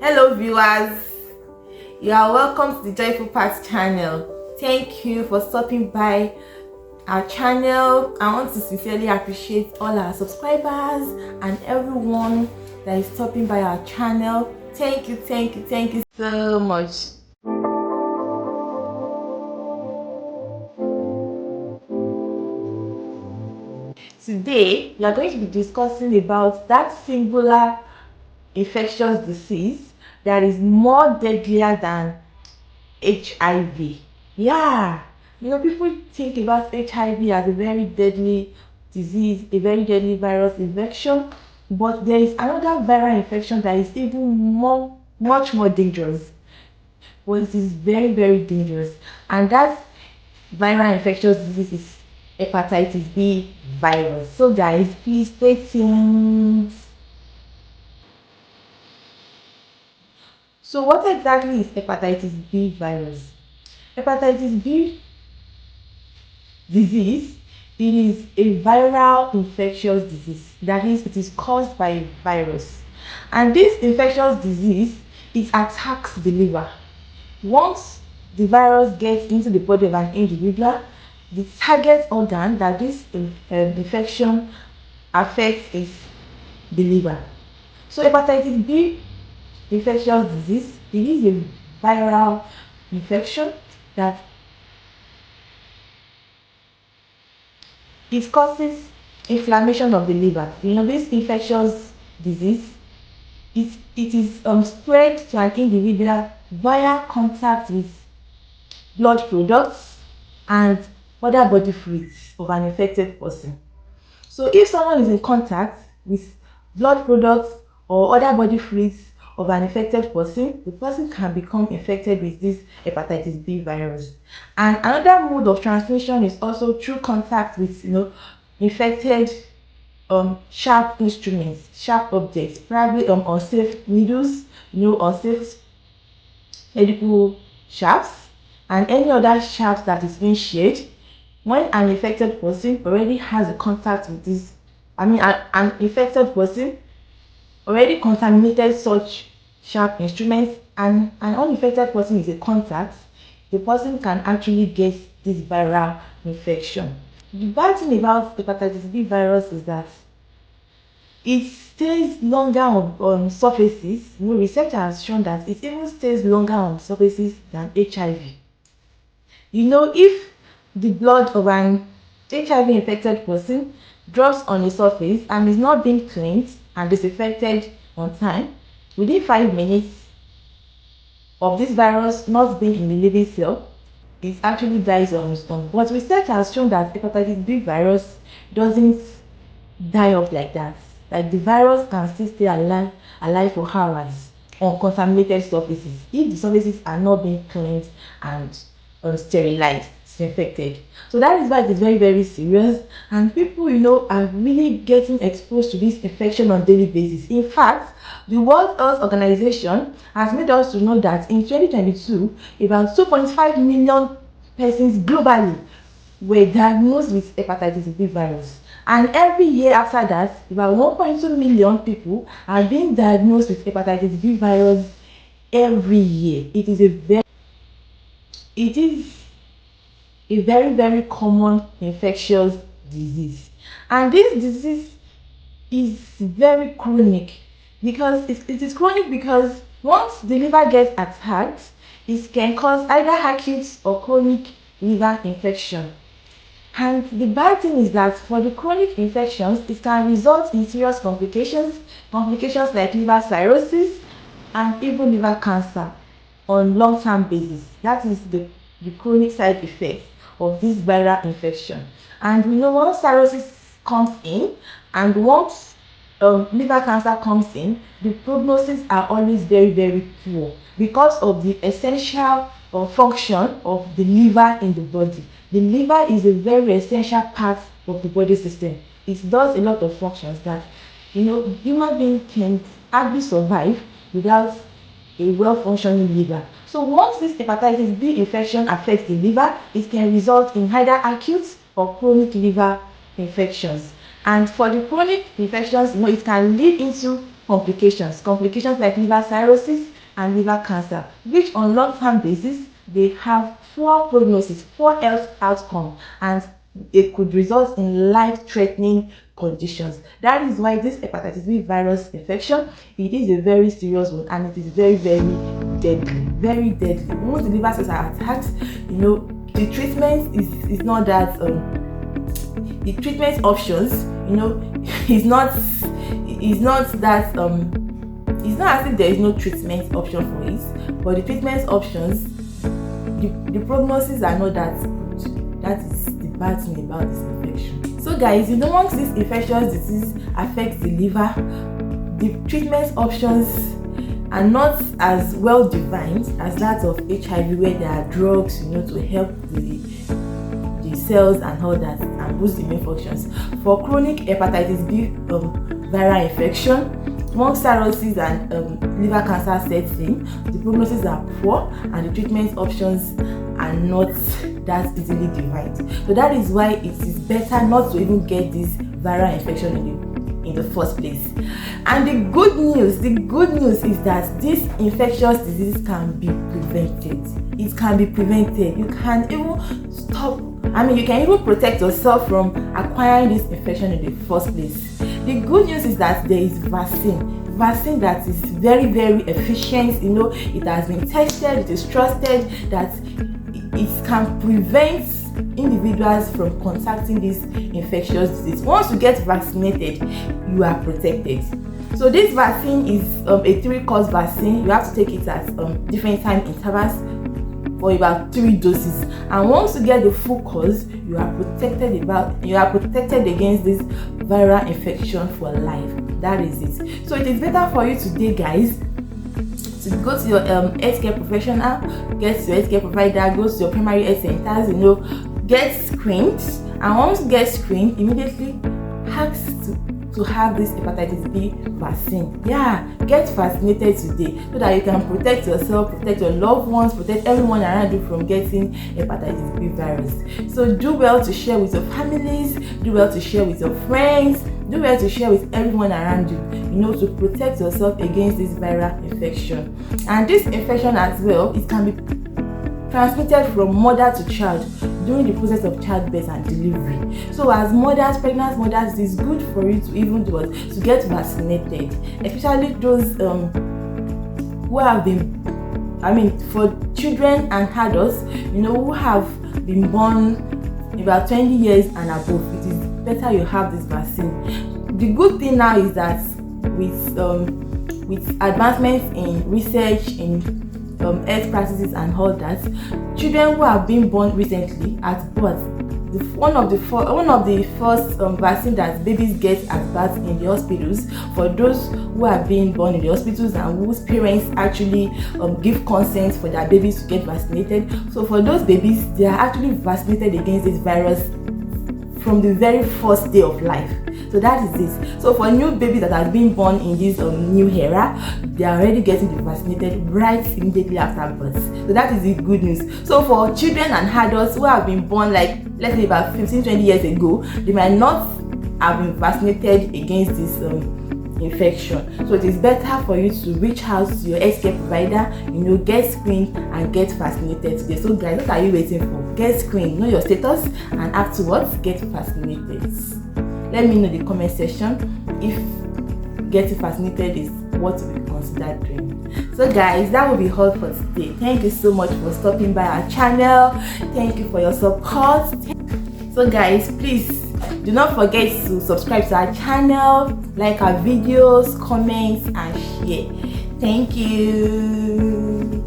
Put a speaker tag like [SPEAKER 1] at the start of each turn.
[SPEAKER 1] Hello viewers, you are welcome to the Joyful Path channel. Thank you for stopping by our channel. I want to sincerely appreciate all our subscribers and everyone that is stopping by our channel. Thank you so much. Today we are going to be discussing about that singular infectious disease that is more deadlier than HIV. Yeah, people think about HIV as a very deadly disease, a very deadly virus infection, but there is another viral infection that is even much more dangerous. Well, it is very dangerous, and that viral infectious disease is hepatitis B virus. So guys, please stay tuned. So what exactly is hepatitis B virus? Hepatitis B disease, it is a viral infectious disease. That is, it is caused by a virus. And this infectious disease, it attacks the liver. Once the virus gets into the body of an individual, the target organ that this infection affects is the liver. So hepatitis B infectious disease, it is a viral infection that it causes inflammation of the liver. This infectious disease, it is spread to an individual via contact with blood products and other body fluids of an infected person. So if someone is in contact with blood products or other body fluids of an infected person, the person can become infected with this hepatitis B virus. And another mode of transmission is also through contact with infected sharp instruments, sharp objects, probably unsafe needles, unsafe medical shafts, and any other shaft that is being shared. When an infected person already has a contact with this, an infected person already contaminated such sharp instruments, and an uninfected person is a contact, the person can actually get this viral infection. The bad thing about hepatitis B virus is that it stays longer on surfaces. Research has shown that it even stays longer on surfaces than HIV. If the blood of an HIV infected person drops on a surface and is not being cleansed and disinfected on time, within 5 minutes of this virus not being in the living cell, it actually dies on its own. But research has shown that hepatitis B virus doesn't die off like that. Like, the virus can still stay alive for hours on contaminated surfaces if the surfaces are not being cleaned and sterilized, disinfected. So that is why it is very serious, and people are really getting exposed to this infection on a daily basis. In fact, the World Health Organization has made us to know that in 2022, about 2.5 million persons globally were diagnosed with hepatitis B virus. And every year after that, about 1.2 million people are being diagnosed with hepatitis B virus every year. It is a very common infectious disease. And this disease is very chronic because it is chronic because once the liver gets attacked, it can cause either acute or chronic liver infection. And the bad thing is that for the chronic infections, it can result in serious complications like liver cirrhosis and even liver cancer on long-term basis. That is the chronic side effect of this viral infection. And once cirrhosis comes in and once liver cancer comes in, the prognosis are always very poor because of the essential function of the liver in the body. The liver is a very essential part of the body system. It does a lot of functions that human beings can hardly survive without a well-functioning liver. So once this hepatitis B infection affects the liver, it can result in either acute or chronic liver infections. And for the chronic infections, it can lead into complications like liver cirrhosis, and liver cancer, which on long-term basis they have poor prognosis, poor health outcome, and it could result in life-threatening conditions. That is why this hepatitis B virus infection, it is a very serious one, and it is very, very deadly, very deadly. Once the liver cells are attacked, the treatment is not that the treatment options, is not that it's not as if there is no treatment option for it, but the treatment options, the prognosis are not that good. That is the bad thing about this infection. So guys, once this infectious disease affects the liver, the treatment options are not as well defined as that of HIV, where there are drugs, to help the cells and all that and boost the immune functions. For chronic hepatitis B viral infection, once cirrhosis and liver cancer sets in, the prognosis are poor and the treatment options are not that easily defined. So that is why it is better not to even get this viral infection in the first place. And the good news is that this infectious disease can be prevented. It can be prevented. You can even stop. You can even protect yourself from acquiring this infection in the first place. The good news is that there is vaccine that is very, very efficient. It has been tested, it is trusted, that it can prevent individuals from contracting this infectious disease. Once you get vaccinated, you are protected. So this vaccine is a 3-course vaccine. You have to take it at different time intervals for about 3 doses, and once you get the full course, you are protected against this viral infection for life. That is it. So it is better for you today, guys, to go to your healthcare professional, get to your healthcare provider, go to your primary health centers, get screened, and once you get screened, immediately ask to have this hepatitis B vaccine. Get vaccinated today so that you can protect yourself, protect your loved ones, protect everyone around you from getting hepatitis B virus. So do well to share with your families, do well to share with your friends, do well to share with everyone around you, to protect yourself against this viral infection. And this infection as well, it can be transmitted from mother to child during the process of childbirth and delivery. So as mothers, pregnant mothers, it is good for you to even to get vaccinated, especially those who have been, for children and adults, who have been born about 20 years and above. It is better you have this vaccine. The good thing now is that with advancements in research, in health practices and all that, children who have been born recently at birth, one of the first vaccine that babies get at birth in the hospitals, for those who have been born in the hospitals and whose parents actually give consent for their babies to get vaccinated. So for those babies, they are actually vaccinated against this virus from the very first day of life. So that is this. So for new babies that have been born in this new era, they are already getting vaccinated right immediately after birth. So that is the good news. So for children and adults who have been born, like let's say about 15-20 years ago, they might not have been vaccinated against this infection. So it is better for you to reach out to your healthcare provider, get screened and get vaccinated today. So guys, what are you waiting for? Get screened, know your status, and afterwards get vaccinated. Let me know in the comment section if getting vaccinated is what we consider doing. So guys, that will be all for today. Thank you so much for stopping by our channel. Thank you for your support. So guys, please do not forget to subscribe to our channel, like our videos, comment and share. Thank you.